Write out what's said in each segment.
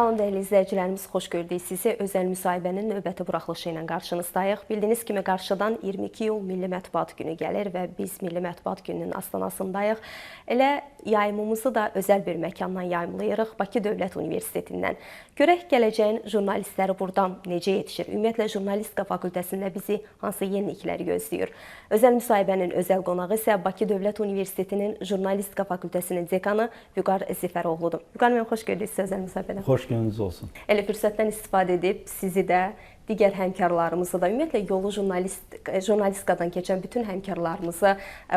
Salam dəyərli izləyicilərimiz, xoş gördük sizi. Özəl müsahibənin növbəti buraxılışı ilə qarşınızdayıq. Bildiyiniz kimi qarşıdan 22 iyul Milli Mətbuat Günü gəlir və biz Milli Mətbuat Gününün astanasındayıq. Elə yayımımızı da özəl bir məkandan yayımlayırıq, Bakı Dövlət Universitetindən. Görək gələcəyin jurnalistləri buradan necə yetişir? Ümumiyyətlə, jurnalistika fakültəsində bizi hansı yeniliklər gözləyir? Özəl müsahibənin özəl qonağı isə Bakı Dövlət Universitetinin Jurnalistika fakültəsinin dekanı Vüqar Zifəroğludur. Vüqar müəllim, xoş gördük sizi özəl müsahibədən. Xoş gününüz olsun. Elə fürsətdən istifadə edib sizi də, digər həmkarlarımızı da, ümumiyyətlə yolu jurnalistikadan keçən bütün həmkarlarımızı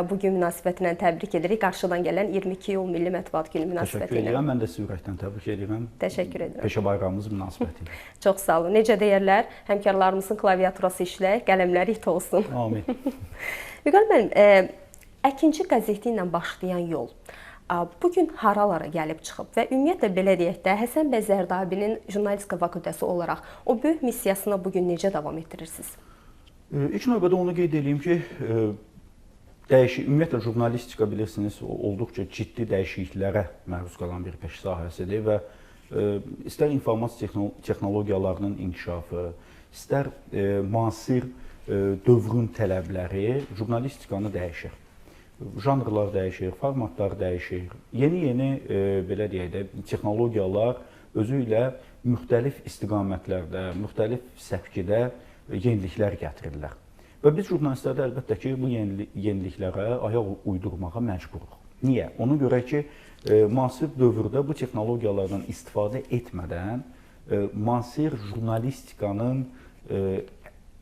bugün münasibətinə təbrik edirik. Qarşıdan gələn 22 iyul Milli Mətbuat Günü münasibəti ilə. Təşəkkür edirəm. Mən də sizi ürəkdən təbrik edirəm. Təşəkkür edirəm. Peşə bayramımız münasibəti ilə. Çox sağ olun. Necə deyərlər, həmkarlarımızın klaviaturası işlək, qələmləri it olsun. Amin. Vüqar müəllim, Əkinçi qəzeti ilə başlayan yol bugün haralara gəlib çıxıb və ümumiyyətlə belə deyək də, Həsən bəy Zərdabinin jurnalistika fakültəsi olaraq o böyük missiyasına bugün necə davam etdirirsiniz? İlk növbədə onu qeyd edeyim ki, ümumiyyətlə jurnalistika bilirsiniz, olduqca ciddi dəyişikliklərə məruz qalan bir peşə sahəsidir və istər informasiya texnologiyalarının inkişafı, istər müasir dövrün tələbləri jurnalistikanı dəyişir. Janrlar dəyişir, formatlar dəyişir. Yeni belə deyək də, texnologiyalar özü ilə müxtəlif istiqamətlərdə, müxtəlif səpkidə yeniliklər gətirirlər. Və biz jurnalistlərdə əlbəttə ki, bu yeniliklərə ayaq uydurmağa məcburuq. Niyə? Ona görə ki, müasir dövrdə bu texnologiyalardan istifadə etmədən müasir jurnalistikanın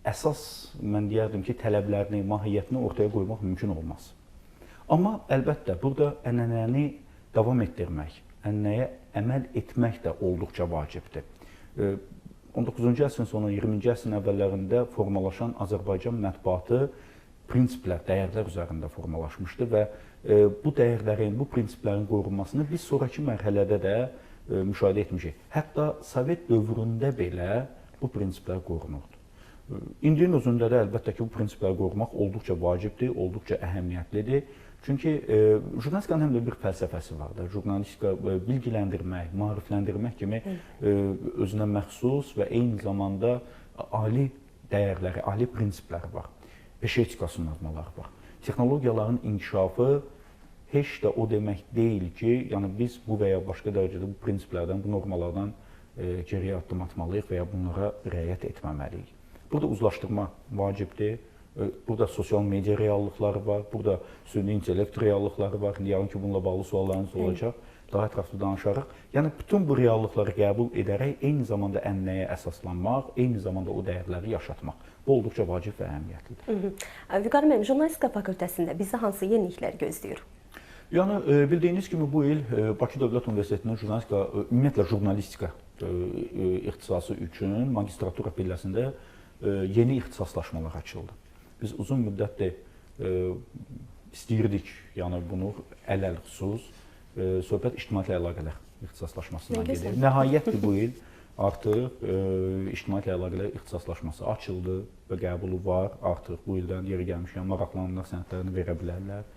əsas, mən deyərdim ki, tələblərini, mahiyyətini ortaya qoymaq mümkün olmaz. Amma əlbəttə, burada ənənəni davam etdirmək, ənənəyə əməl etmək də olduqca vacibdir. 19-cu əsrin sonu, 20-ci əsrin əvvəllərində formalaşan Azərbaycan mətbuatı prinsiplər, dəyərlər üzərində formalaşmışdı və bu dəyərlərin, bu prinsiplərin qorunmasını biz sonraki mərhələdə də müşahidə etmişik. Hətta Sovet dövründə belə bu prinsiplər qorunurdu. İndinin özündə də əlbəttə ki, bu prinsipləri qorumaq olduqca vacibdir, olduqca əhəmiyyətlidir. Çünki jurnalistikanın həm də bir fəlsəfəsi var da. Jurnalistika bilgiləndirmək, maarifləndirmək kimi özünə məxsus və eyni zamanda ali dəyərləri, ali prinsipləri var. Peşə etikası normalları var. Texnologiyaların inkişafı heç də o demək deyil ki, yəni biz bu və ya başqa dərəcədə bu prinsiplərdən, bu normalardan geriyə addım atmalıyıq və ya bunlara riayət etməməliyik. Burada uzlaşdırma vacibdir. Burada sosial media reallıqları var, burada süni intellekt reallıqları var. Yəqin ki, bununla bağlı suallarınız olacaq. Daha ətraflı danışarıq. Yəni, bütün bu reallıqları qəbul edərək eyni zamanda ənənəyə əsaslanmaq, eyni zamanda o dəyərləri yaşatmaq. Bu olduqca vacib və əhəmiyyətlidir. Vüqar müəllim, jurnalistika fakültəsində bizi hansı yeniliklər gözləyir? Yəni, bildiyiniz kimi bu il Bakı Dövlət Universitetinin ümumiyyətlə jurnalistika ixtisası üçün magistratura pilləsində yeni ixtisaslaşmalar açıldı. Biz uzun müddətdir istəyirdik, yəni bunu ələlxüsus söhbət ictimaiyyətlə əlaqələr ixtisaslaşmasından gedir. Nəhayətdir bu il artıq ictimaiyyətlə əlaqələr ixtisaslaşması açıldı və qəbulu var. Artıq bu ildən yeri gəlmişkən maraqlananlar sənədlərini verə bilərlər.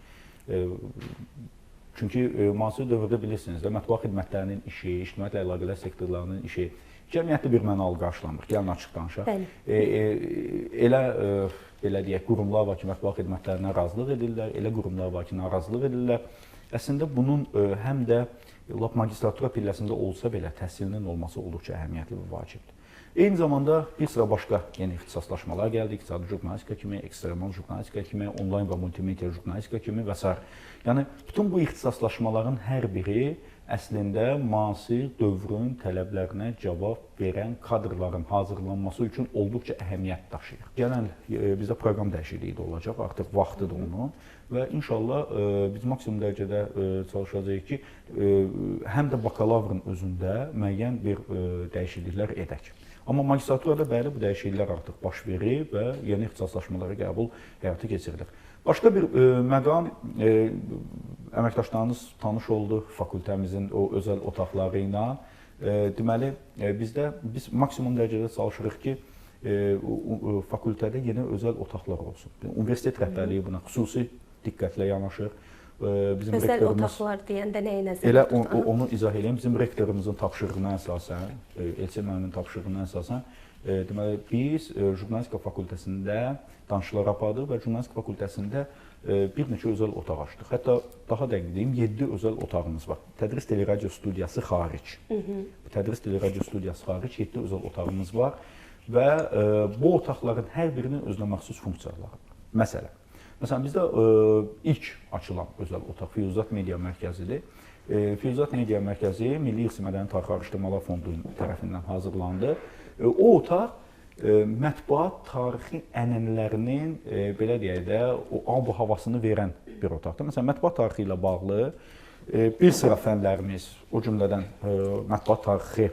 Çünki müasir dövrdə bilirsiniz də, mətbuat xidmətlərinin işi, ictimaiyyətlə əlaqələr sektorlarının işi cəmiyyətdə bir mənalı qarşılanmır. Gəlin açıq danışaq. Elə deyək, qurumlar var ki, mətbuat xidmətlərinə razılıq edirlər, elə qurumlar var ki, narazılıq edirlər. Əslində bunun həm də magistratura pilləsində olsa belə təhsilinin olması olduqca əhəmiyyətli və vacibdir. Eyni zamanda bir sıra başqa yeni ixtisaslaşmalar gəldi. İqtisadi jurnalistika kimi, ekstremal jurnalistika kimi, onlayn və multimedia jurnalistika kimi və s. Yəni, bütün bu ixtisaslaşmaların hər biri əslində müasir dövrün tələblərinə cavab verən kadrların hazırlanması üçün olduqca əhəmiyyət daşıyır. Gələn bizdə proqram dəyişikliyi də olacaq, artıq vaxtıdır onun və inşallah biz maksimum dərəcədə çalışacağıq ki, həm də bakalavrın özündə müəyyən bir dəyişikliklər edək. Amma magistraturada bəli bu dəyişikliklər artıq baş verir və yeni ixtisaslaşmalara qəbul həyata keçirilir. Başqa bir məqam, əməkdaşlarınız tanış oldu fakültəmizin o özəl otaqları ilə. Deməli, biz maksimum dərəcədə çalışırıq ki, fakültədə yeni özəl otaqlar olsun. Universitet rəhbərliyi buna xüsusi diqqətlə yanaşır. bizim Özəl rektorumuz otaqlar deyəndə nəyi nəzərdə elə tutur? onu izah edeyim. Bizim rektorumuzun tapşırığına əsasən, Elçin müəllimin tapşırığına əsasən, deməli biz jurnalistika fakültəsində danışıqlar apardıq və jurnalistika fakültəsində bir neçə özəl otaq açdıq. Hətta daha dəqiq deyim, 7 özəl otağımız var. Tədris teleradio studiyası xaric. Tədris teleradio studiyası xaric 7 özəl otağımız var və bu otaqların hər birinin özünə məxsus funksiyaları var. Məsələn, bizdə ilk açılan özəl otaq Füyuzat Media Mərkəzidir. Füyuzat Media Mərkəzi Milli İrsi Mədəni Tarixi Araşdırmalar Fondu tərəfindən hazırlandı. O otaq mətbuat tarixi ənənələrinin belə deyək də o ab-u havasını verən bir otaqdır. Məsələn, mətbuat tarixi ilə bağlı bir sıra fənlərimiz, o cümlədən mətbuat tarixi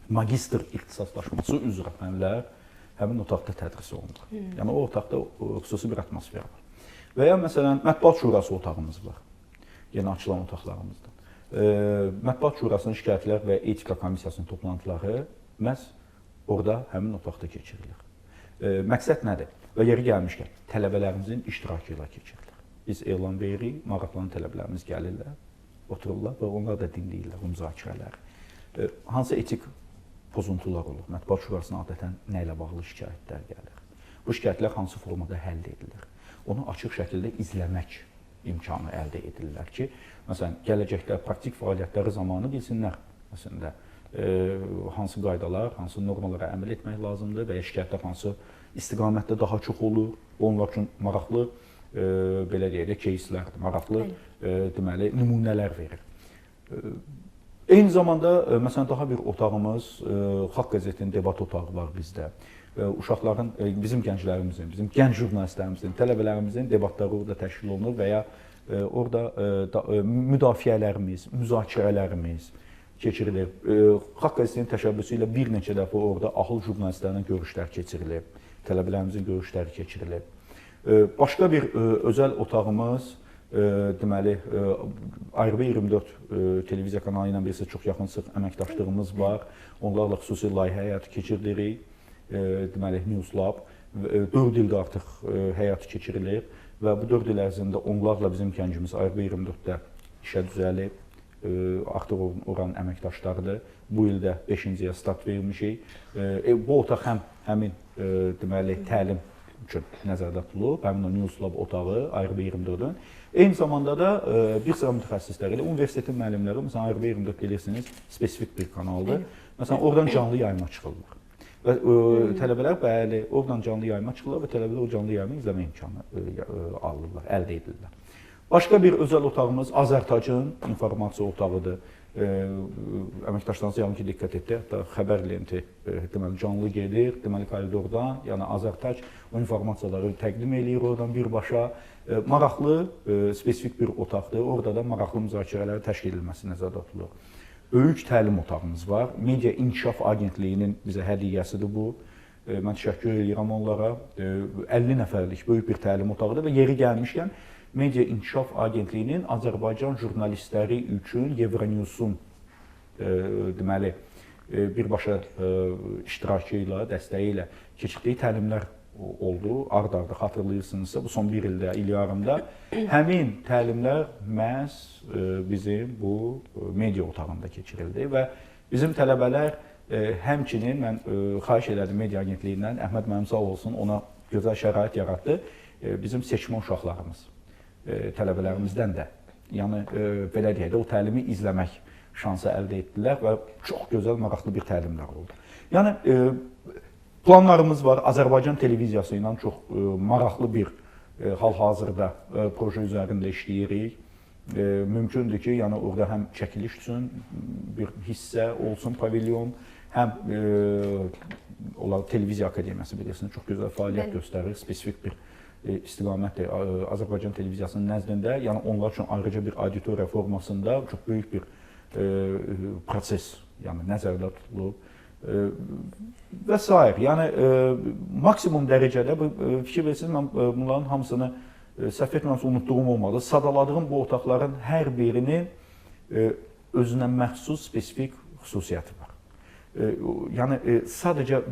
magistr ixtisaslaşması üzrə fənlər həmin otaqda tədris olunur. Yəni o otaqda xüsusi bir atmosfer var. Və ya məsələn, Mətbuat Şurası otağımız var. Yeni açılan otaqlarımızdan. Mətbuat Şurasının şikayətlər və etika komissiyasının toplantıları məhz orada həmin otaqda keçirilir. Məqsəd nədir? Və yeri gəlmişkən, tələbələrimizin iştirakı ilə keçirilir. Biz elan veririk, maraqlanan tələbələrimiz gəlirlər, otururlar və onlar da dinləyirlər bu müzakirələri. Hansı etik pozuntular olur? Mətbuat Şurasına adətən nə ilə bağlı şikayətlər gəlir? Bu şikayətlər hansı formada həll edilir? Onu açıq şəkildə izləmək imkanı əldə edirlər ki, məsələn, gələcəkdə praktik fəaliyyətləri zamanı bilsinlər, əslində, hansı qaydalar, hansı normalara əməl etmək lazımdır və ya şikayətlər hansı istiqamətdə daha çox olur, onlar üçün maraqlı, belə deyək də, кейslərdir, maraqlı, deməli, nümunələr verir. Eyni zamanda, məsələn, daha bir otağımız, Xalq qəzetinin debat otağı var bizdə. Uşaqların, bizim gənclərimizin, bizim gənc jurnalistlərimizin, tələbələrimizin debatları orada təşkil olunur və ya orada müdafiələrimiz, müzakirələrimiz keçirilir. Xalq qəzetinin təşəbbüsü ilə bir neçə dəfə orada ahıl jurnalistlərinin görüşləri keçirilir, tələbələrimizin görüşləri keçirilir. Başqa bir özəl otağımız, deməli, ARB 24 televiziya kanalı ilə birisi çox yaxın sıx əməkdaşlığımız var. Onlarla xüsusi layihə həyatı keçirdirik. Deməli, News Lab 4 ildə artıq həyatı keçirilir və bu 4 il ərzində onlarla bizim gəncimiz ARB 24-də işə düzəlib, artıq oranın əməkdaşlarıdır. Bu ildə 5-ciyə start vermişik. Bu otaq həmin deməli, təlim üçün nəzərdə tutulub, həmin o News Lab otağı ARB 24-ün. Eyni zamanda da bir sıra mütəxəssislər ilə universitetin müəllimləri, məsələn, ARB 24 bilirsiniz, spesifik bir kanaldır. Məsələn, oradan canlı yayıma çıxırlar. Və tələbələr bəli, oradan canlı yayıma çıxırlar və tələbələr o canlı yayımı izləmə imkanı alırlar, əldə edirlər. Başqa bir özəl otağımız Azərtacın informasiya otağıdır. Əməkdaşlarınız yalnız ki, diqqət etdi, hətta xəbər lenti deməli, canlı gedir, deməli, koridordan, yəni Azərtac o informasiyaları təqdim eləyir oradan birbaşa. Maraqlı, spesifik bir otaqdır, orada da maraqlı müzakirələri təşkil edilməsi nəzərdə tutulur. Böyük təlim otağımız var. Media İnkişaf Agentliyinin bizə hədiyyəsidir bu. Mən təşəkkür edirəm onlara. 50 nəfərlik böyük bir təlim otağıdır və yeri gəlmişkən Media İnkişaf Agentliyinin Azərbaycan jurnalistləri üçün Euronews-un deməli, birbaşa iştirakı ilə, dəstəyi ilə keçirdiyi təlimlər oldu. Ard-arda xatırlayırsınızsa, bu son bir ildə, il yarımda həmin təlimlər məhz bizim bu media otağında keçirildi və bizim tələbələr həmçinin mən xahiş elədim media agentliyindən, Əhməd müəllim sağ olsun, ona gözəl şərait yaratdı. Bizim seçmə uşaqlarımız, tələbələrimizdən də, yəni belə deyək də, o təlimi izləmək şansı əldə etdilər və çox gözəl, maraqlı bir təlimlər oldu. Yəni, planlarımız var. Azərbaycan televiziyası ilə çox maraqlı bir hal-hazırda proje üzərində işləyirik. Mümkündür ki, yəni orada həm çəkiliş üçün bir hissə olsun, pavilyon, həm televiziya akademiyası bilirsiniz, çox gözəl fəaliyyət göstərir, spesifik bir istiqamətdir Azərbaycan televiziyasının nəzdində. Yəni onlar üçün ayrıca bir auditoriya formasında çox böyük bir proses nəzərdə tutulub. Və s. Yəni, maksimum dərəcədə, fikir verirsiniz, mən bunların hamısını səhv etməmsə unutduğum olmadı. Sadaladığım bu otaqların hər birinin özünə məxsus spesifik xüsusiyyəti var. Yəni,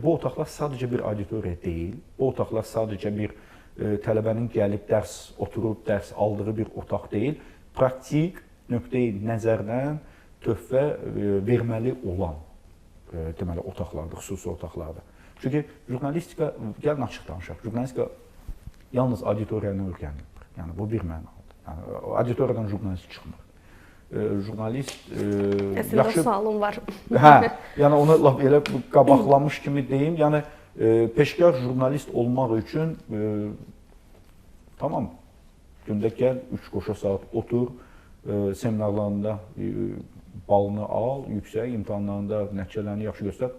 bu otaqlar sadəcə bir auditoriya deyil, bu otaqlar sadəcə bir tələbənin gəlib oturub dərs aldığı bir otaq deyil, praktik nöqteyi nəzərdən töhfə verməli olan deməli otaqlardır, xüsusi otaqlardır. Çünki jurnalistika, gəlin açıq danışaq, jurnalistika yalnız auditoriyanı öyrənilir. Yəni bu bir mənalıdır. Yəni auditoriyadan jurnalist çıxmır. Jurnalist Əslində sualım var. Hə, yəni onu lap elə qabaqlamış kimi deyim. Yəni peşəkar jurnalist olmaq üçün tamam gündə gəl 3 qoşa saat otur, seminarlarında balını al, yüksək imtahanlarında nəticələrini yaxşı göstər.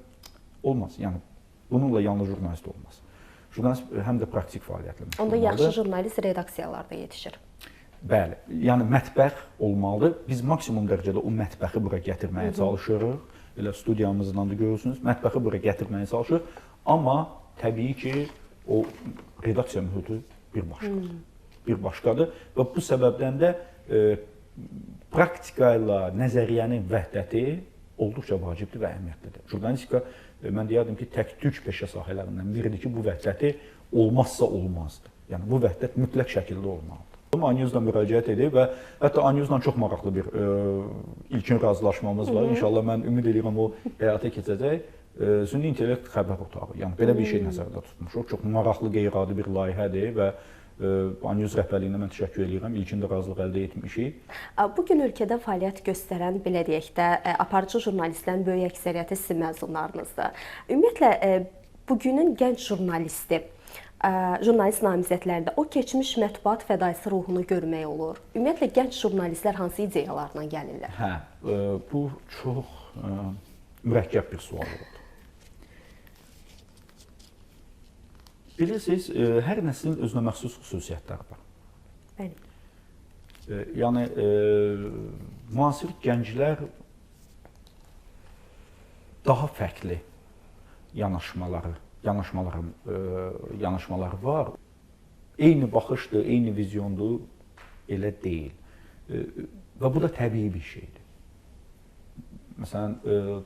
Olmaz. Yəni bununla yalnız jurnalist olmaz. Jurnalist həm də praktik fəaliyyətlə məşğul olmalıdır. Onda yaxşı jurnalist redaksiyalarda yetişir. Bəli. Yəni mətbəx olmalıdır. Biz maksimum dərəcədə o mətbəxi bura gətirməyə çalışırıq. Elə studiyamızdan da görürsünüz. Mətbəxi bura gətirməyə çalışırıq. Amma təbii ki, o redaksiya mühiti bir başqadır. Bir başqadır və bu səbəbdən də praktika ilə nəzəriyyənin vəhdəti olduqca vacibdir və əhəmiyyətlidir. Jurnalistika, mən deyərdim ki, tək-tük peşə sahələrindən biridir ki, bu vəhdəti olmazsa olmazdır. Yəni, bu vəhdət mütləq şəkildə olmalıdır. A-News-la müraciət edib və hətta A-News-la çox maraqlı bir ilkin razılaşmamız var. İnşallah mən ümid edirəm o həyata keçəcək. Süni intellekt xəbər otağı, yəni belə bir şey nəzərdə tutmuşuq. Çox maraqlı, qeyri-adi bir layihədir və A-News rəhbərliyinə mən təşəkkür edirəm. İlkin də razılıq əldə etmişik. Bugün ölkədə fəaliyyət göstərən, belə deyək də, aparıcı jurnalistlərin böyük əksəriyyəti sizin məzunlarınızdır. Ümumiyyətlə, bugünün gənc jurnalisti, jurnalist namizədlərində o keçmiş mətbuat fədaisi ruhunu görmək olur. Ümumiyyətlə, gənc jurnalistlər hansı ideyalarla gəlirlər? Hə, bu çox mürəkkəb bir sual oldu. Bilirsiniz, hər nəslin özünə məxsus xüsusiyyətləri var. Bəli. Yəni, müasir gənclər daha fərqli yanaşmaları var. Eyni baxışdır, eyni vizyondur, elə deyil. Və bu da təbii bir şeydir. Məsələn,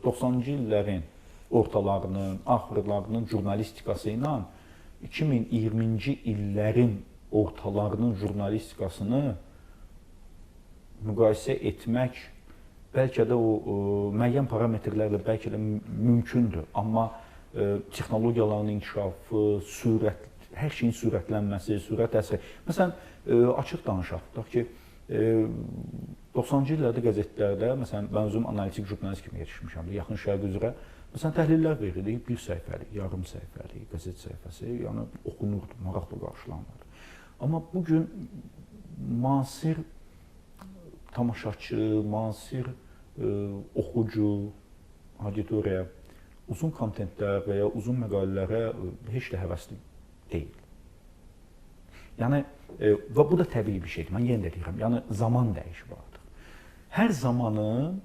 90-cı illərin ortalarının, axırlarının jurnalistikası ilə 2020-ci illərin ortalarının jurnalistikasını müqayisə etmək bəlkə də o müəyyən parametrlərlə bəlkə də mümkündür. Amma texnologiyaların inkişafı, hər şeyin sürətlənməsi, sürət əsri. Məsələn, açıq danışaq, tutaq ki, 90-cı illərdə qəzetlərdə, məsələn, mən özüm analitik jurnalist kimi yetişmişəm, yaxın şərq üzrə. Məsələn, təhlillər verirdik, bir səhifəlik, yarım səhifəlik, qəzet səhifəsi, yəni oxunurdu, maraqla qarşılanırdı. Amma bugün müasir tamaşaçı, müasir oxucu, auditoriya uzun kontentlər və ya uzun məqalələrə heç də həvəsli deyil. Yəni, və bu da təbii bir şeydir, mən yenə də deyirəm, yəni zaman dəyişi vardır. Hər zamanın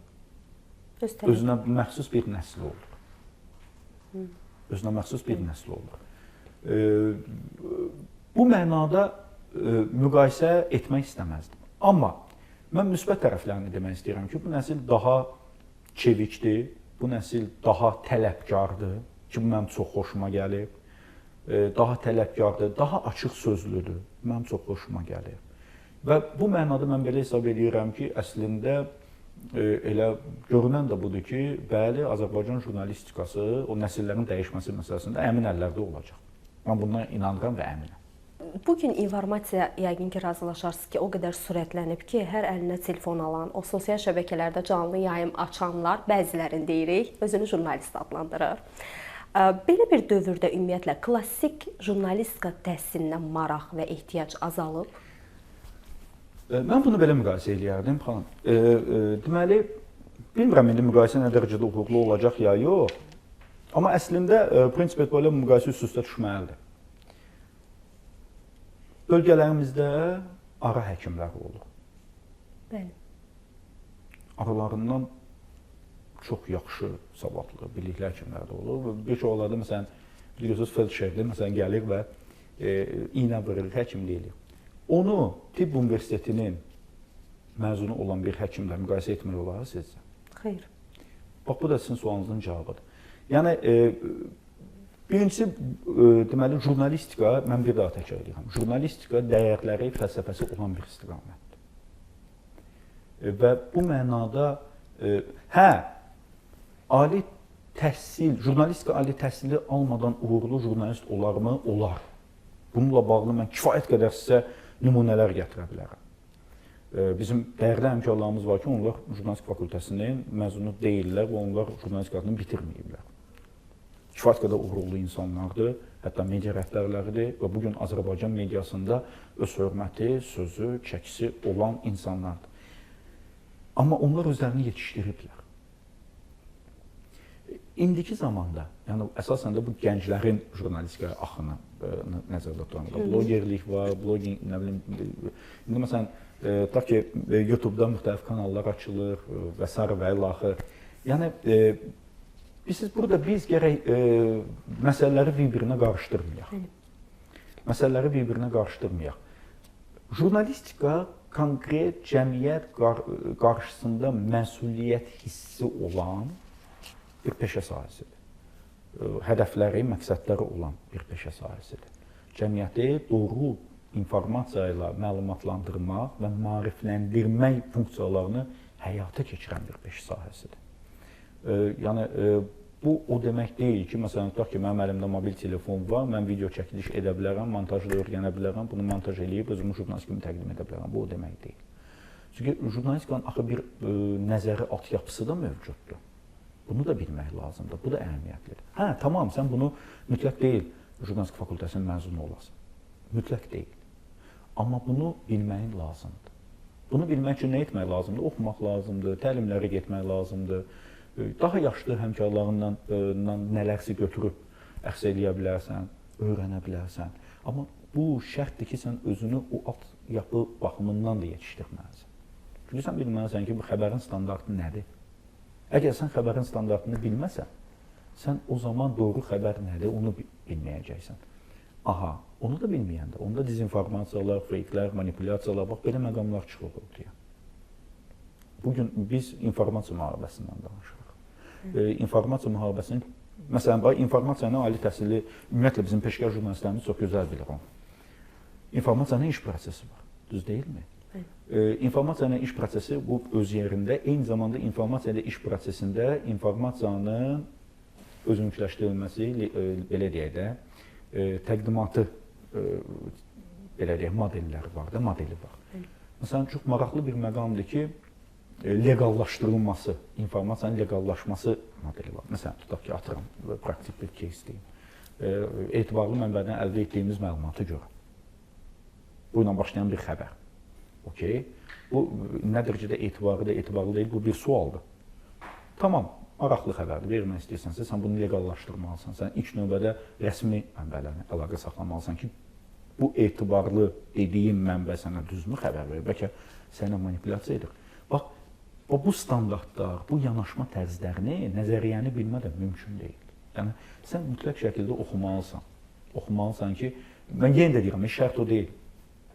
özünə məxsus bir nəsli olur. Özünə məxsus bir nəsli olur. Bu mənada müqayisə etmək istəməzdim. Amma mən müsbət tərəflərini demək istəyirəm ki, bu nəsil daha çevikdir, bu nəsil daha tələbkardır ki, bu mənim çox xoşuma gəlir. Daha tələbkardır, daha açıq sözlüdür, mənim çox xoşuma gəlir. Və bu mənada mən belə hesab edirəm ki, əslində elə görünən də budur ki, bəli, Azərbaycan jurnalistikası o nəsillərin dəyişməsi məsələsində əmin əllərdə olacaq. Mən bundan inanıram və əminəm. Bugün informasiya yəqin ki, razılaşarsınız ki, o qədər sürətlənib ki, hər əlinə telefon alan, o sosial şəbəkələrdə canlı yayım açanlar, bəzilərini deyirik, özünü jurnalist adlandırır. Belə bir dövrdə ümumiyyətlə klassik jurnalistika təhsilinə maraq və ehtiyac azalıb? Mən bunu belə müqayisə eləyərdim, xanım. Deməli, bilmirəm indi müqayisə nə dərəcədə uğurlu olacaq ya yox. Amma əslində prinsip etibarilə müqayisə üst-üstə düşməlidir. Bölgələrimizdə ara həkimləri olur. Bəli. Aralarından çox yaxşı, savadlı, bilikli həkimlər də olur. Bir çox onlarda, məsələn, biliyorsunuz, felçerli, məsələn, gəlir və iynə vurur, həkimlik eləyir. Onu tibb universitetinin məzunu olan bir həkimlə müqayisə etmək olar sizcə? Xeyr. Bax, bu da sizin sualınızın cavabıdır. Yəni, Birincisi, deməli, jurnalistika, mən bir daha təkrar edirəm, jurnalistika dəyərləri, fəlsəfəsi olan bir istiqamətdir. Və bu mənada, ali təhsil, jurnalistika ali təhsili almadan uğurlu jurnalist olarmı? Olar. Bununla bağlı mən kifayət qədər sizə nümunələr gətirə bilərəm. Bizim dəyərli həmkarlarımız var ki, onlar jurnalistika fakültəsinin məzunu deyirlər və onlar jurnalistikasını bitirməyiblər. Kifayət qədər uğurlu insanlardır, hətta media rəhbərləridir və bugün Azərbaycan mediasında öz hörməti, sözü, çəkisi olan insanlardır. Amma onlar özlərini yetişdiriblər. İndiki zamanda, yəni əsasən də bu gənclərin jurnalistika axını nəzərdə tutulan, blogerlik var, blogging, nə bilim, indi məsələn, tutaq ki, YouTube-da müxtəlif kanallar açılır və s. və ilaxır. Yəni, biz gərək məsələləri bir-birinə qarışdırmayaq. Məsələləri bir-birinə qarışdırmayaq. Jurnalistika konkret cəmiyyət qarşısında məsuliyyət hissi olan bir peşə sahəsidir. Hədəfləri, məqsədləri olan bir peşə sahəsidir. Cəmiyyəti doğru informasiya ilə məlumatlandırmaq və maarifləndirmək funksiyalarını həyata keçirən bir peşə sahəsidir. Yəni, bu o demək deyil ki, məsələn, tutaq ki, mənim əlimdə mobil telefon var, mən video çəkiliş edə bilərəm, montajda öyrənə bilərəm, bunu montaj eləyib özümü jurnalist kimi təqdim edə bilərəm. Bu o demək deyil. Çünki jurnalistikanın axı bir nəzəri altyapısı da mövcuddur. Bunu da bilmək lazımdır, bu da əhəmiyyətlidir. Tamam, sən bunu mütləq deyil, jurnalistika fakültəsinin məzunu olasın. Mütləq deyil. Amma bunu bilməyin lazımdır. Bunu bilmək üçün nə etmək lazımdır? Oxumaq lazımdır, təlimlərə getmək lazımdır. Daha yaşlı həmkarlarından nələrsə götürüb əxs eləyə bilərsən, öyrənə bilərsən. Amma bu şərtdir ki, sən özünü o alt yapı baxımından da yetişdirməlisən. Çünki sən bilməlisən ki, bu xəbərin standartı nədir? Əgər sən xəbərin standartını bilməsən, sən o zaman doğru xəbər nədir, onu bilməyəcəksən. Onu da bilməyəndə, onda dezinformasiyalar, feyklər, manipulyasiyalar, bax, belə məqamlar çıxır ortaya. Bugün biz informasiya müharibəsindən danışırıq. İnformasiya müharibəsinin, məsələn, informasiyanın ali təhsili, ümumiyyətlə bizim peşəkar jurnalistlərimiz çox gözəl bilir onu. İnformasiyanın iş prosesi var, düz deyilmi? İnformasiyanın iş prosesi bu öz yerində, eyni zamanda informasiyanın iş prosesində informasiyanın özünləşdirilməsi, belə deyək də, təqdimatı, belə deyək, modelləri var da, modeli var. Məsələn, çox maraqlı bir məqamdır ki, legallaşdırılması, informasiyanın legallaşması modeli var. Məsələn, tutaq ki, atıram, praktik bir case deyim. Etibarlı mənbədən əldə etdiyimiz məlumata görə. Bu ilə başlayan bir xəbər. Bu, nə dərəcədə etibarlı deyil, bu bir sualdır. Tamam, maraqlı xəbərdir, vermək istəyirsənsə, sən bunu legallaşdırmalısan. Sən ilk növbədə rəsmi mənbələrlə əlaqə saxlamalısan ki, bu etibarlı dediyim mənbə sənə düzmü xəbər verir, bəlkə sənə manipulyasiya edir. Bax, bu standartlar, bu yanaşma tərzlərini, nəzəriyyəni bilmədən mümkün deyil. Yəni, sən mütləq şəkildə oxumalısan. Oxumalısan ki, mən yenə də deyirəm, şərt o deyil,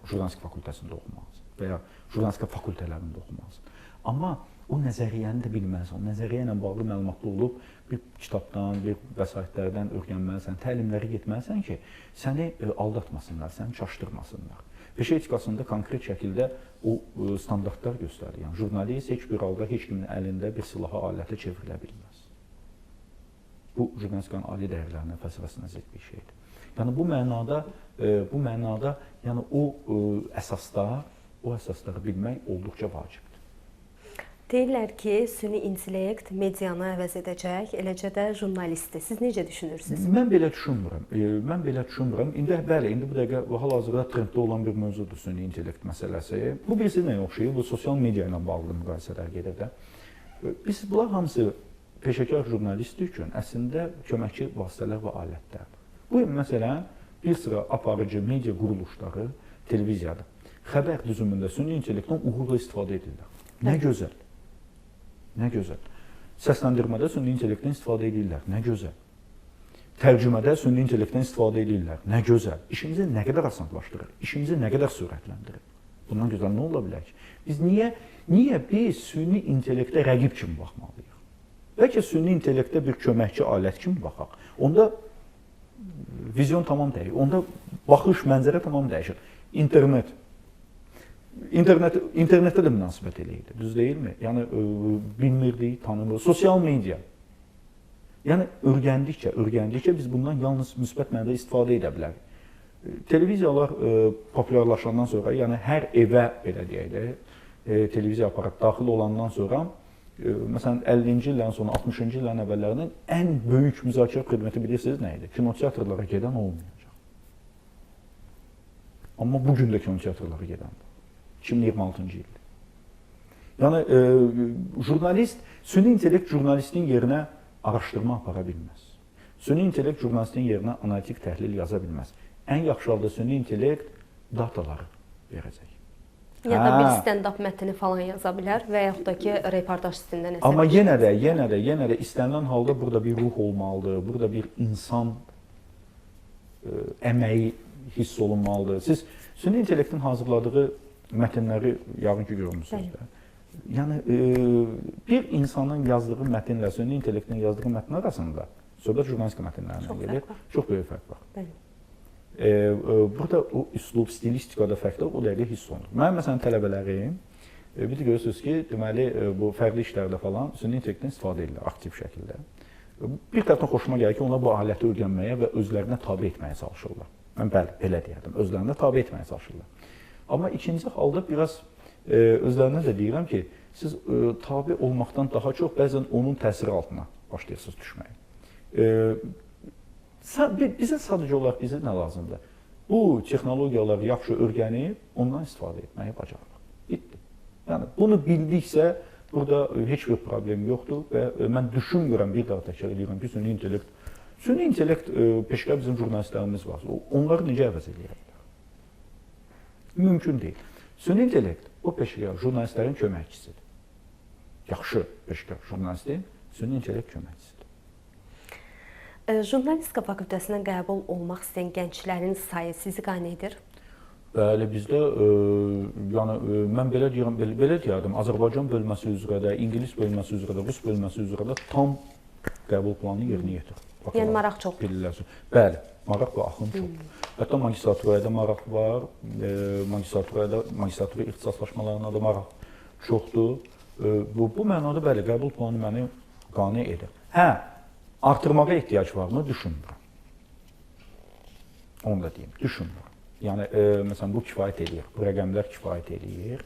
jurnalistika fakültəsində oxumalısan və ya jurnalistika fakültələrində oxumalısan. Amma o nəzəriyyəni də bilməlisən, o nəzəriyyə ilə bağlı məlumatlı olub bir kitabdan, bir vəsaitlərdən öyrənməlisən, təlimləri getməlisən ki, səni aldatmasınlar, səni çaşdırmasınlar. Peşə etikasında konkret şəkildə o standartlar göstərir. Yəni, jurnalist heç bir halda heç kimin əlində bir silaha alətə çevrilə bilməz. Bu, jurnalistikanın ali dəyərlərinə, fəlsəfəsinə zidd bir şeydir. Yəni, bu mənada yəni, o əsasları bilmək olduqca vacibdir. Deyirlər ki, süni intellekt medianı əvəz edəcək, eləcə də jurnalisti. Siz necə düşünürsünüz? Mən belə düşünmürəm. İndi bu dəqiqə hal-hazırda trenddə olan bir mövzudur süni intellekt məsələsi. Bu birisi nəyə oxşayır? Bu sosial media ilə bağlı müqayisələr gedir də. Bunlar hamısı peşəkar jurnalist üçün əslində köməkçi vasitələr və alətlərdir. Bu, məsələn, bir sıra aparıcı media quruluşları televiziyada xəbər düzümündə süni intellektdən uğurla istifadə edirlər. Nə gözəl. Nə gözəl. Səsləndirmədə süni intellektdən istifadə edirlər. Nə gözəl. Tərcümədə süni intellektdən istifadə edirlər. Nə gözəl. İşimizi nə qədər asanlaşdırır, işimizi nə qədər sürətləndirir. Bundan gözəl nə ola bilər ki? Biz niyə biz süni intellektə rəqib kimi baxmalıyıq? Bəlkə süni intellektə bir köməkçi alət kimi baxaq. Onda vizyon tamam dəyişir. Onda baxış, mənzərə tamam dəyişir. İnternetdə də münasibət eləyirdi, düz deyilmi? Yəni bilmirdik, tanımırıq. Sosial media. Yəni öyrəndikcə biz bundan yalnız müsbət mənada istifadə edə bilərik. Televiziyalar populyarlaşandan sonra, yəni hər evə belə deyək də, televiziya aparatı daxil olandan sonra, məsələn 50-ci illərin sonu, 60-cı illərin əvvəllərinin ən böyük müzakirə xidməti bilirsiniz nə idi? Kinoteatrlara gedən olmayacaq. Amma bugün də kinoteatrlara gedəndir. 2026-cı ildir. Yəni süni intellekt jurnalistin yerinə araşdırma apara bilməz. Süni intellekt jurnalistin yerinə analitik təhlil yaza bilməz. Ən yaxşı halda süni intellekt dataları verəcək. Ya da bir stand-up mətni falan yaza bilər və yaxud da ki, reportaj stilində nəsə. Amma yenə də istənilən halda burada bir ruh olmalıdır, burada bir insan əməyi hiss olunmalıdır. Siz süni intellektin hazırladığı mətnləri yəqin ki görmüsünüz də. Yəni bir insanın yazdığı mətnlə süni intellektin yazdığı mətn arasında söhbət jurnalistika mətnlərindən gedir. Çox böyük fərq var. Bəli. Burada o üslub, stilistikada fərqlər o dəqiqə hiss olunur. Mənim məsələn tələbələrim, bir də görürsünüz ki, deməli bu fərqli işlərdə falan süni intellektdən istifadə edirlər aktiv şəkildə. Bir tərəfdən xoşuma gəlir ki, onlar bu aləti öyrənməyə və özlərinə tabe etməyə çalışırlar. Mən bəli, belə deyərdim, özlərinə tabe etməyə çalışırlar. Amma ikinci halda biraz özlərinə də deyirəm ki, siz tabe olmaqdan daha çox bəzən onun təsiri altına başlayırsınız düşməyə. Bizə sadəcə olaraq bizə nə lazımdır? Bu texnologiyaları yaxşı öyrənib, ondan istifadə etməyi bacarırıq. Bitdi. Yəni, bunu bildiksə, burada heç bir problem yoxdur və mən düşünmürəm, bir daha təkrar edirəm ki, süni intellekt peşəkar bizim jurnalistlərimiz var. Onları necə əvəz edə bilər? Mümkün deyil. Süni intellekt o peşəkar jurnalistlərin köməkçisidir. Yaxşı peşəkar jurnalistin süni intellekt köməkçisidir. Jurnalistika fakültəsinə qəbul olmaq istəyən gənclərin sayı sizi qane edir? Bəli, bizdə mən belə deyərdim, Azərbaycan bölməsi üzrə də, İngilis bölməsi üzrə də, Rus bölməsi üzrə də tam qəbul planını yerinə yetirir. Yəni maraq çoxdur. Bəli, maraq və axın çoxdur. Hətta magistraturaya da maraq var, magistratura ixtisaslaşmalarına da maraq çoxdur. Bu mənada bəli, qəbul planı məni qane edir. Artırmağa ehtiyac varmı? Düşünmürəm. Onu da deyim, düşünmürəm. Yəni, məsələn, bu kifayət edir, bu rəqəmlər kifayət edir.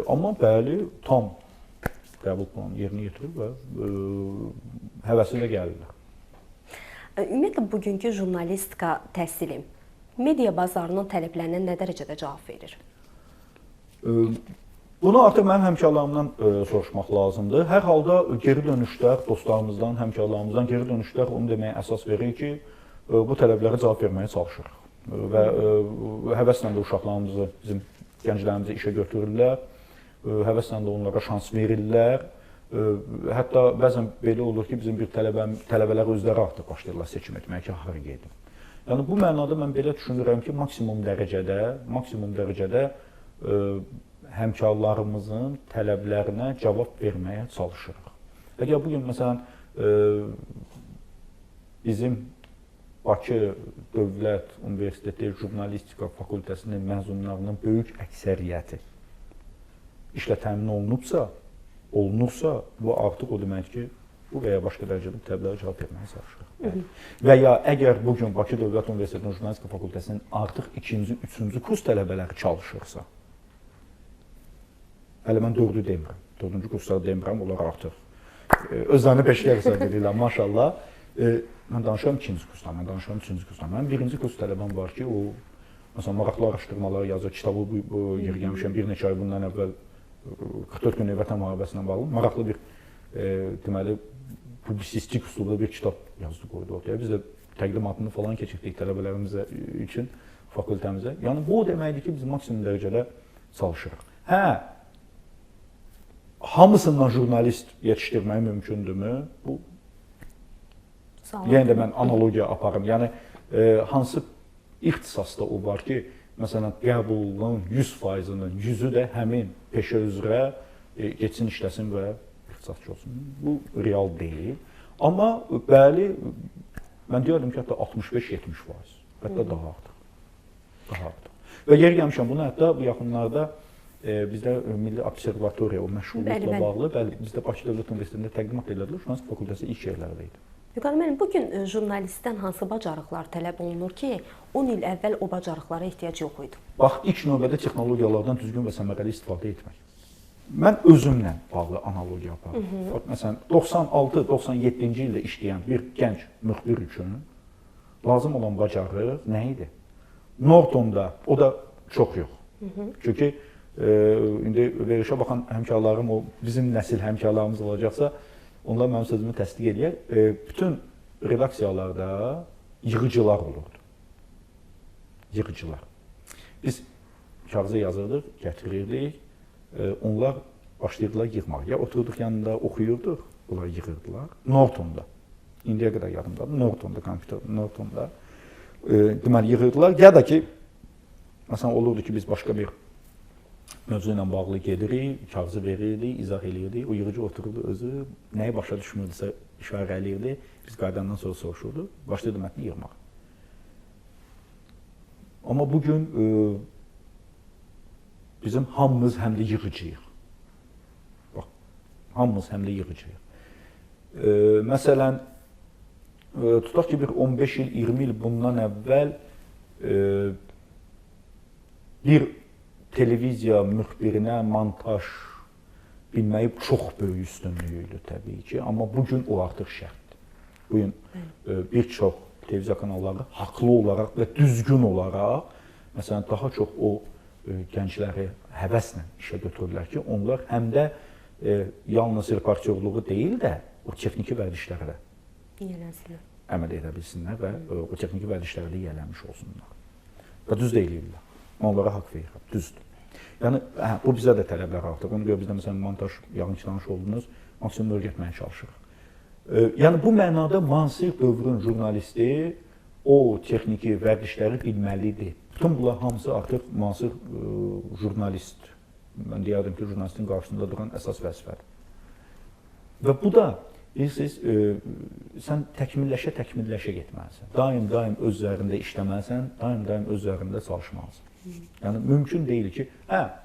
Amma bəli, tam qəbul planı yerinə yetirir və həvəsilə gəlirlər. Ümumiyyətlə, bugünkü jurnalistika təhsili media bazarının tələblərinə nə dərəcədə cavab verir? Bunu artıq mənim həmkarlarımdan soruşmaq lazımdır. Hər halda geri dönüşlər dostlarımızdan, həmkarlarımızdan geri dönüşlər onu deməyə əsas verir ki, bu tələblərə cavab verməyə çalışırıq. Və həvəslə də uşaqlarımızı, bizim gənclərimizi işə götürürlər, həvəslə də onlara şans verirlər. Hətta bəzən belə olur ki, bizim bir tələbələr özləri artıq başlayırlar seçim etməyə ki, hara gedim. Yəni, bu mənada mən belə düşünürəm ki, maksimum dərəcədə həmkarlarımızın tələblərinə cavab verməyə çalışırıq. Əgər bugün, məsələn, bizim Bakı Dövlət Universiteti Jurnalistika Fakültəsinin məzunlarının böyük əksəriyyəti işlə təmin olunursa, bu artıq o demək ki, bu və ya başqa dərəcədə tələblərə cavab verməyə çalışırıq. Və ya əgər bugün Bakı Dövlət Universitetinin Jurnalistika Fakültəsinin artıq 2-ci, 3-cü kurs tələbələri çalışırsa, hələ mən 4-cü demirəm, 4-cü kursları demirəm, onlar artıq özlərini peşəkar hesab edirlər, maşallah. Mən danışıram 2-ci kursdan, mən danışıram 3-cü kursdan. Mənim 1-ci kurs tələbəm var ki, o, məsələn, maraqlı araşdırmalar yazır, kitabı yeriləmişəm bir neçə ay bundan əvvəl 44 gün Vətən müharibəsinə bağlı, maraqlı bir, deməli, publisistik üslubda bir kitab yazdı, qoydu ortaya. Biz də təqdimatını falan keçirdik tələbələrimizə üçün, fakültəmizə. Yəni, bu o deməkdir ki, biz maksimum dərəcədə çalışırıq. Hamısından jurnalist yetişdirmək mümkündürmü? Bu, yenə də mən analogiya aparım. Yəni, hansı ixtisasda o var ki, məsələn, qəbulun 100%-nin 100-ü də həmin peşə üzrə geçsin, işləsin və ixtisasçı olsun. Bu real deyil. Amma bəli, Mən deyərdim ki, hətta 65-70%, hətta daha artıq. Daha artıq. Və yeri gəlmişəm, bunu hətta bu yaxınlarda bizdə Milli Observatoriya, o məşğulluqla bağlı, bəli, bizdə Bakı Dövlət Universitetində təqdimat edildi, jurnalistika fakültəsi ilk yerlərdə idi. Vüqar müəllim, bugün jurnalistdən hansı bacarıqlar tələb olunur ki, 10 il əvvəl o bacarıqlara ehtiyac yox idi? Bax, ilk növbədə texnologiyalardan düzgün və səmərəli istifadə etmək. Mən özümlə bağlı analogiya aparım. Məsələn, 96-97-ci ildə işləyən bir gənc müxbir üçün lazım olan bacarıq nə idi? Nortonda, o da çox yox. Çünki indi verilişə baxan həmkarlarım, o bizim nəsil həmkarlarımız olacaqsa, onlar mənim sözümü təsdiq edir. Bütün redaksiyalarda yığıcılar olurdu. Yığıcılar. Biz kağıza yazırdıq, gətirirdik. Onlar başlayırdılar yığmaq. Ya oturduq yanında oxuyurduq, onlar yığırdılar. Nortonda. İndiyə qədər yadımdadır. Nortonda, kompüter Nortonda. Deməli, yığırdılar. Ya da ki, məsələn, olurdu ki, biz başqa bir mövzu ilə bağlı gedirik, kağızı verirdik, izah eləyirdik. O yığıcı otururdu özü, nəyi başa düşmürdüsə işarə eləyirdi. Biz qaydandan sonra soruşurdu, başlayırdı mətni yığmaq. Amma bugün bizim hamımız həm də yığıcıyıq. Bax, hamımız həm də yığıcıyıq. Məsələn, tutaq ki, bir 15 il, 20 il bundan əvvəl bir televiziya müxbirinə montaj bilməyi çox böyük üstünlüyü idi təbii ki, amma bugün o artıq şərtdir. Bugün bir çox televiziya kanalları haqlı olaraq və düzgün olaraq, məsələn, daha çox o gəncləri həvəslə işə götürürlər ki, onlar həm də yalnız reportyorluğu deyil də, o texniki vərdişlərə əməl edə bilsinlər və o texniki vərdişlərə də yiyələmiş olsunlar. Və düz deyilirlər. Onlara haqq verirəm, düzdür. Yəni, bu bizə də tələblər artıq. Ona görə bizdə, məsələn, montaj yanlış tanış oldunuz, maksimum öyrətməyə çalışırıq. Yəni, bu mənada müasir dövrün jurnalisti o texniki vərdişləri bilməlidir. Bütün bunlar hamısı artıq müasir jurnalist. Mən deyərdim ki, jurnalistin qarşısında duran əsas vəzifədir. Və bu da, bilirsiniz, sən təkmilləşə getməlisən. Daim öz üzərində işləməlisən, daim öz üzərində çalışmalısan. Yəni, mümkün deyil ki,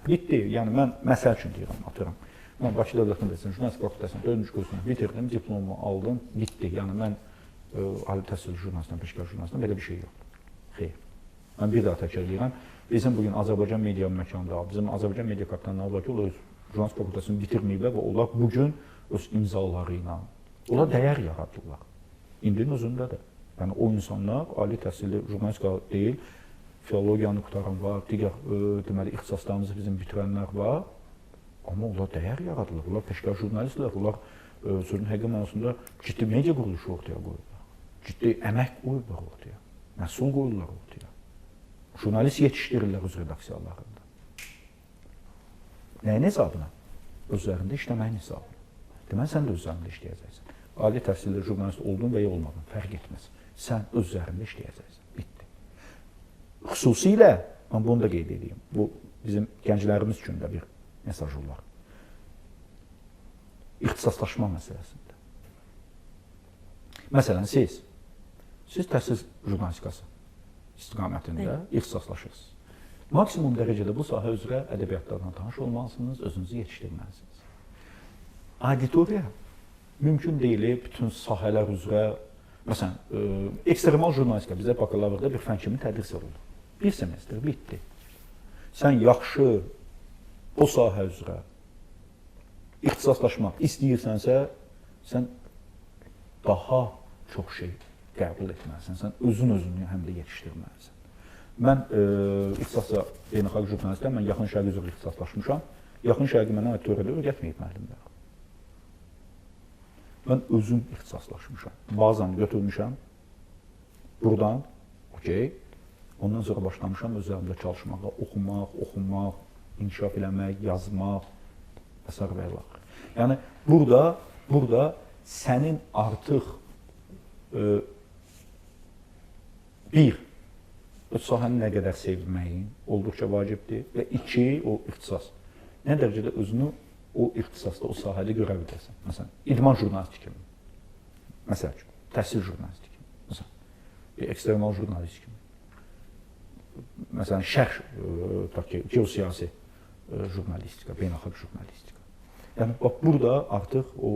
bitdi, yəni mən məsəl üçün deyirəm, atıram. Mən Bakı Dövlət Universitetinin jurnalistika fakültəsinin 4-cü kursunu bitirdim, diplomumu aldım, bitdi. Yəni, mən ali təhsilli jurnalistdən, peşəkar jurnalistdən belə bir şey yoxdur. Xeyr. Mən bir daha təkrar edirəm. Bizim bugün Azərbaycan media məkanında, bizim Azərbaycan media kapitanları var ki, onlar öz jurnalistika fakültəsini bitirməyiblər və onlar bugün öz imzaları ilə, onlar dəyər yaradırlar. İndinin özündə də. Yəni, o insanlar ali təhsilli jurnalistika deyil, filologiyanı qutaran var, digər deməli, ixtisaslarımızı bizim bitirənlər var. Amma onlar dəyər yaradırlar, onlar peşəkar jurnalistlər, onlar sözün həqiqi mənasında ciddi media quruluşu ortaya qoyurlar. Ciddi əmək qoyurlar ortaya, məhsul qoyurlar ortaya. Jurnalist yetişdirirlər öz redaksiyalarında. Nəyin hesabına? Özlərində işləməyin hesabına. Deməli, sən də özlərində işləyəcəksən. Ali təhsilli jurnalist oldun və ya olmadın, fərq etməz. Sən özlərində işləyəcəksən. Bitdi. Xüsusilə, mən bunu da qeyd edeyim, bu bizim gənclərimiz üçün də bir mesaj olar. İxtisaslaşma məsələsində. Məsələn, siz təhsil jurnalistikası istiqamətində ixtisaslaşırsınız. Maksimum dərəcədə bu sahə üzrə ədəbiyyatlarla tanış olmalısınız, özünüzü yetişdirməlisiniz. Auditoriya mümkün deyil, bütün sahələr üzrə, məsələn, ekstremal jurnalistika bizdə bakalavırda bir fən kimi tədris olunur. Bir semestr, bitdi. Sən yaxşı o sahə üzrə ixtisaslaşmaq istəyirsənsə, sən daha çox şey qəbul etməlisən, sən özünü həm də yetişdirməlisən. Mən ixtisasla beynəlxalq jurnalistəm, mən yaxın şərq üzrə ixtisaslaşmışam. Yaxın şərqi mənə teoriyada öyrətməyib müəllimlər. Mən özüm ixtisaslaşmışam. Bazanı götürmüşəm, buradan, okey, ondan sonra başlamışam özlərimdə çalışmağa, oxumaq, inkişaf eləmək, yazmaq və s. və ilə. Yəni, burada sənin artıq bir, öz sahəni nə qədər sevməyin olduqca vacibdir və iki, o ixtisas. Nə dərəcədə özünü o ixtisasda, o sahədə görə bilirsən. Məsələn, idman jurnalistik kimi. Məsəl üçün, təhsil jurnalistik kimi. Məsələn, ekstremal jurnalist kimi. Məsələn, şərh, geosiyasi jurnalistika, beynəlxalq jurnalistika. Yəni, bax, burada artıq o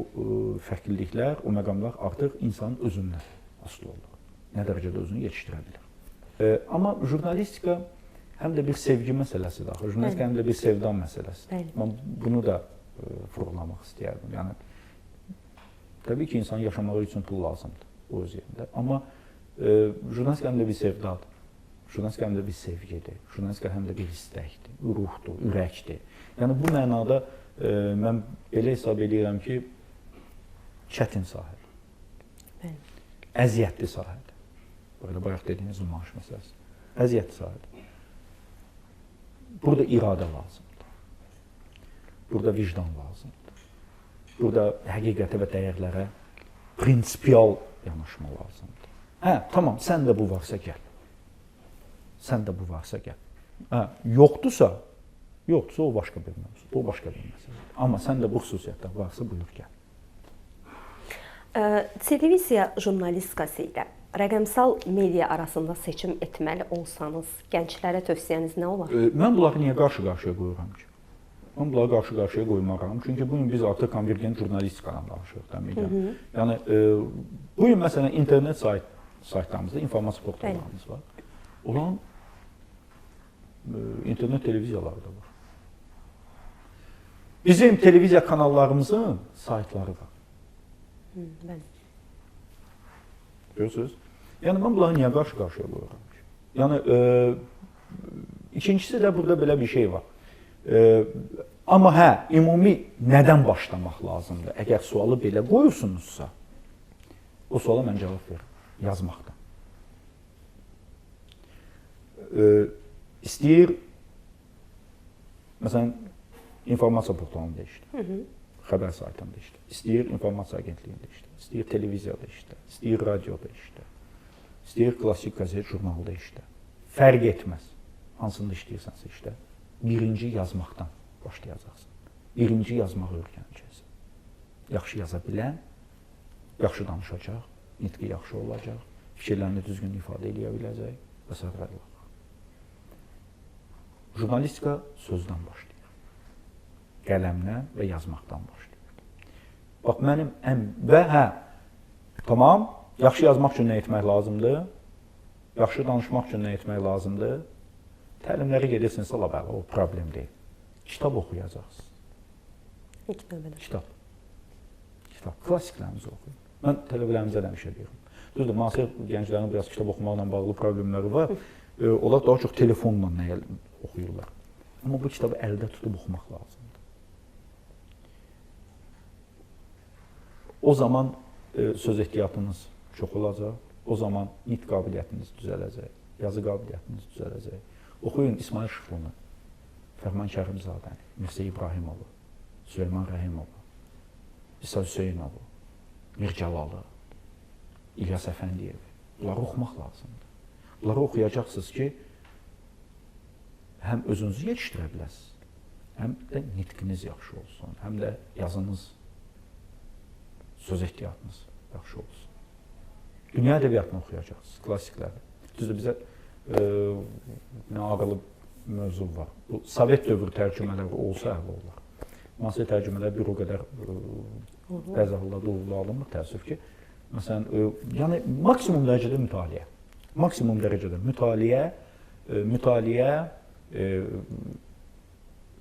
fərqliliklər, o məqamlar artıq insanın özündən asılı olur. Nə dərəcədə özünü yetişdirə bilər. Amma jurnalistika həm də bir sevgi məsələsidir. Jurnalistika həm də bir sevdan məsələsidir. Mən bunu da vurğulamaq istəyərdim. Yəni, təbii ki, insan yaşamağı üçün pul lazımdır o öz yerində. Amma jurnalistika həm də bir sevdadır. Jurnalistika həm də bir sevgidir. Jurnalistika həm də bir istəkdir, ruhdur, ürəkdir. Yəni, bu mənada mən belə hesab edirəm ki, çətin sahədir. Əziyyətli sahədir. Burada bayaq dediyiniz maaş məsələsi. Əziyyətli sahədir. Burada iradə lazımdır. Burada vicdan lazımdır. Burada həqiqətə və dəyərlərə prinsipial yanaşma lazımdır. Hə, tamam, sən də bu varsa gəl. Sən də bu varsa gəl. Hə, yoxdursa o başqa bir mövzu, o başqa bir məsələ. Amma sən də bu xüsusiyyətlər varsa buyur gəl. Televiziya jurnalistikası ilə rəqəmsal media arasında seçim etməli olsanız, gənclərə tövsiyəniz nə olar? Mən bunları niyə qarşı-qarşıya qoyuram ki? Mən bunları qarşı-qarşıya qoymaram. Çünki bugün biz artıq konvergent jurnalistikadan danışırıq. Yəni, bugün məsələn internet saytlarımızda informasiya portallarımız var. Olan internet televiziyaları da var. Bizim televiziya kanallarımızın saytları var. Görürsünüz? Yəni, mən bunları niyə qarşı-qarşıya qoyuram ki? Yəni, ikincisi də burada belə bir şey var. Amma hə, ümumi nədən başlamaq lazımdır? Əgər sualı belə qoyursunuzsa, o suala mən cavab verirəm, yazmaqdan. İstəyir, məsələn, informasiya portalında işlə, xəbər saytında işlə, istəyir informasiya agentliyində işlə, istəyir televiziyada işlə, istəyir radioda işlə, istəyir klassik qəzet jurnalda işlə. Fərq etməz, hansında işləyirsənsə işlə. Birinci yazmaqdan başlayacaqsın. Birinci yazmağı öyrənəcəksən. Yaxşı yaza bilən, yaxşı danışacaq, nitqi yaxşı olacaq, fikirlərini düzgün ifadə edə biləcək və s. Jurnalistika sözdən başlayır. Qələmdən və yazmaqdan başlayır. Bax, mənim və hə, tamam, yaxşı yazmaq üçün nə etmək lazımdır? Yaxşı danışmaq üçün nə etmək lazımdır? Təlimləri gedirsinizsə, labələ, o problem deyil. Kitab oxuyacaqsınız. İlk növbədə. Kitab. Klassiklərimizi oxuyun. Mən tələbələrimizə də həmişə deyirəm. Düzdür, müasir gənclərin biraz kitab oxumaqla bağlı problemləri var. Onlar daha çox telefonla nəyə oxuyurlar. Amma bu kitabı əldə tutub oxumaq lazımdır. O zaman söz ehtiyatınız çox olacaq. O zaman nitq qabiliyyətiniz düzələcək. Yazı qabiliyyətiniz düzələcək. Oxuyun İsmail Şıxlını, Fərman Kərimzadəni, Mirsə İbrahimovu, Süleyman Rəhimovu, İsa Hüseynovu, Mir Cəlalı, İlyas Əfəndiyevi. Bunları oxumaq lazımdır. Bunları oxuyacaqsınız ki, həm özünüzü yetişdirə biləsiniz, həm də nitqiniz yaxşı olsun, həm də yazınız, söz ehtiyatınız yaxşı olsun. Dünya ədəbiyyatını oxuyacaqsınız, klassikləri. Düzdür, bizə ağılı mövzu var. Bu, Sovet dövrü tərcümələri olsa əvvəl olar. Müasir tərcümələr bir o qədər bəzi hallarda uğurlu alınmır, təəssüf ki. Məsələn, yəni maksimum dərəcədə mütaliə. Maksimum dərəcədə mütaliə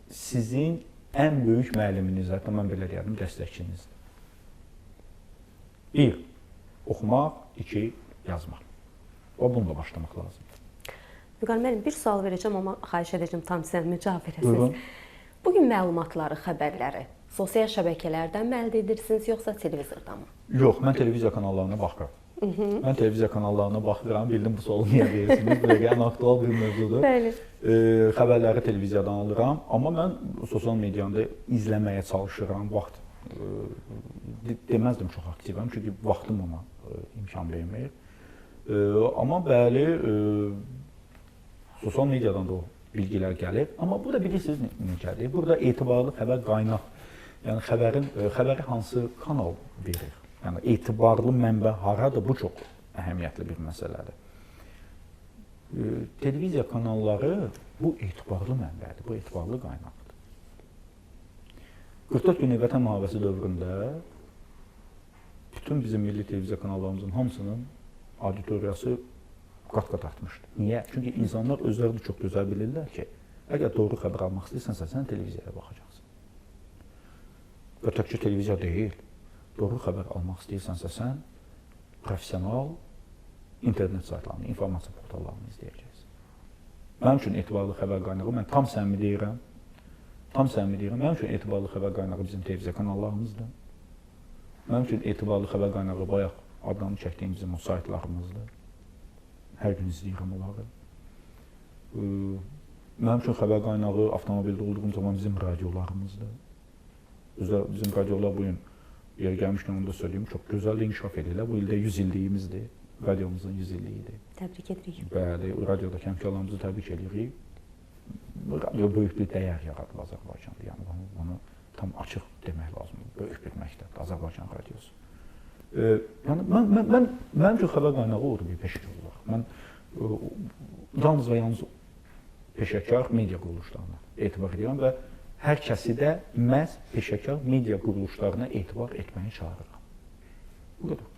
sizin ən böyük müəlliminiz, hətta mən belə deyərdim, dəstəkçinizdir. 1. Oxumaq, 2. Yazmaq. O bununla başlamaq lazımdır. Vüqar müəllim, bir sual verəcəm, amma xahiş edəcəm tam sizə cavab verəsiniz. Bugün məlumatları, xəbərləri sosial şəbəkələrdən mi əldə edirsiniz, yoxsa televizordan mı? Yox, mən televiziya kanallarına baxıram. Mən televiziya kanallarına baxıram, bildim bu sualı niyə verirsiniz, bu ən aktual bir mövzudur. Xəbərləri televiziyadan alıram, amma mən sosial mediada izləməyə çalışıram, vaxt deməzdim çox aktivəm, çünki vaxtım ona imkan vermir. Amma bəli, sosial mediadan da o bilgilər gəlir. Amma burada bilirsiniz necədir? Burada etibarlı xəbər qaynaq, yəni xəbəri hansı kanal verir? Yəni etibarlı mənbə haradır? Bu çox əhəmiyyətli bir məsələdir. televiziya kanalları bu etibarlı mənbədir, bu etibarlı qaynaqdır. 44 günlük Vətən müharibəsi dövründə bütün bizim milli televiziya kanallarımızın hamısının auditoriyası qat-qat artmışdı. Niyə? Çünki insanlar özləri də çox gözəl bilirlər ki, əgər doğru xəbər almaq istəyirsənsə, sən televiziyaya baxacaqsın. Və təkcə televiziya deyil, doğru xəbər almaq istəyirsənsə, sən professional internet saytlarını, informasiya portallarını izləyəcəksən. Mənim üçün etibarlı xəbər qaynağı, mən tam səmimi deyirəm, mənim üçün etibarlı xəbər qaynağı bizim televiziya kanallarımızdır. Mənim üçün etibarlı xəbər qaynağı bayaq adlarını çəkdiyim bizim o saytlarımızdır. Hər gün izləyirəm onları. Mənim üçün xəbər qaynağı avtomobildə olduğum zaman bizim radiolarımızdır. Bizim radiolar bugün yer gəlmişkən onu da söyləyeyim, çox gözəl inkişaf edirlər. Bu ildə 100 illiyimizdir, radiomuzun 100 illiyidir. Təbrik edirik. Bəli, radiodakı həmkarlarımızı təbrik edirik. Radio böyük bir dəyər yaradır Azərbaycanda. Yəni bunu tam açıq demək lazımdır. Böyük bir məktəbdir Azərbaycan radiosu. Yəni mənim üçün xəbər qaynağı odur bir peşəkar olaraq. Mən yalnız və yalnız peşəkar media quruluşlarına etibar edirəm və hər kəsi də məhz peşəkar media quruluşlarına etibar etməyi çağırıram. Bu qədər.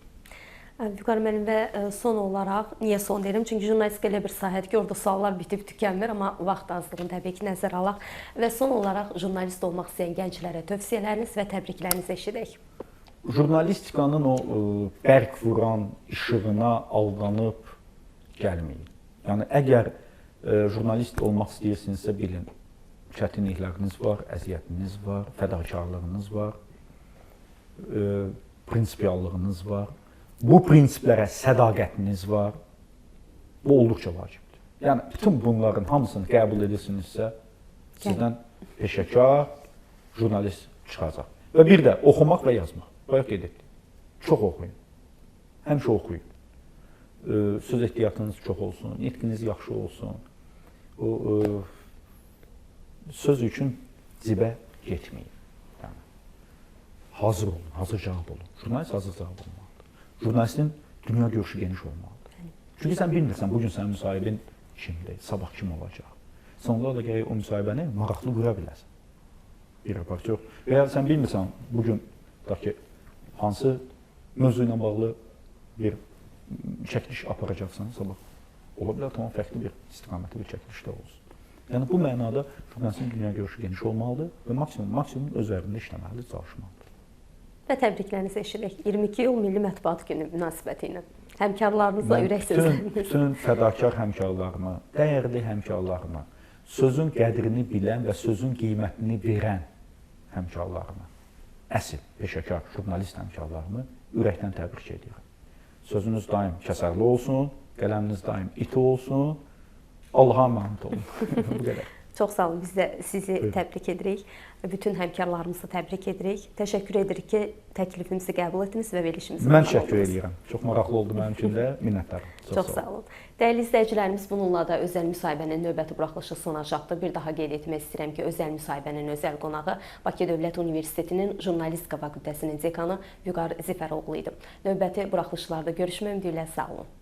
Vüqar müəllim, və son olaraq, niyə son deyirəm? Çünki jurnalistika elə bir sahədir ki, orada suallar bitib tükənmir, amma vaxt azlığını təbii ki, nəzərə alaq. Və son olaraq jurnalist olmaq istəyən gənclərə tövsiyələriniz və təbriklərinizi eşidək. Jurnalistikanın o bərk vuran işığına aldanıb gəlməyin. Yəni, əgər jurnalist olmaq istəyirsinizsə bilin, çətinlikləriniz var, əziyyətiniz var, fədakarlığınız var, prinsipiallığınız var. Bu prinsiplərə sədaqətiniz var, bu olduqca vacibdir. Yəni, bütün bunların hamısını qəbul edirsinizsə, sizdən peşəkar jurnalist çıxacaq. Və bir də oxumaq və yazmaq. Bayaq qeyd etdik. Çox oxuyun. Həmişə oxuyun. Söz ehtiyatınız çox olsun, nitqiniz yaxşı olsun. Söz üçün cibə getməyin. Yəni, hazır olun, hazır cavab olun. Jurnalist hazır cavab olmalıdır. Jurnalistin dünya görüşü geniş olmalıdır. Çünki sən bilmirsən, bugün sənin müsahibin kimdir, sabah kim olacaq. Sən onlarla gərək o müsahibəni maraqlı qura biləsən. Bir reportyor. Və ya sən bilmirsən, bugün hansı mövzu ilə bağlı bir çəkiliş aparacaqsan, sabah ola bilər, tamam fərqli bir istiqamətli bir çəkilişdə olsun. Yəni, bu mənada jurnalistin dünya görüşü geniş olmalıdır və maksimum öz üzərində işləməlidir, çalışmalıdır. Və təbriklərinizi eşidək 22 iyul Milli Mətbuat Günü münasibəti ilə. Həmkarlarınızla ürək sözləriniz. Bütün fədakar həmkarlarıma, dəyərli həmkarlarıma, sözün qədrini bilən və sözün qiymətini verən həmkarlarıma, əsl, peşəkar, jurnalist həmkarlarımı ürəkdən təbrik edirəm. Sözünüz daim kəsərli olsun, qələminiz daim iti olsun, Allaha əmanət olun. Bu qədər. Çox sağ olun, biz də sizi təbrik edirik, bütün həmkarlarımızı təbrik edirik. Təşəkkür edirik ki, təklifimizi qəbul etdiniz və verilişimizi mən təşəkkür edirəm. Çox maraqlı oldu mənim üçün də, minnətdaram. Çox sağ olun. Dəyərli izləyicilərimiz, bununla da özəl müsahibənin növbəti buraxılışı sona çatdı. Bir daha qeyd etmək istəyirəm ki, özəl müsahibənin özəl qonağı Bakı Dövlət Universitetinin Jurnalistika Fakültəsinin dekanı Vüqar Zifəroğlu idi. Növbəti buraxılışlarda görüşmək ümidi ilə sağ olun.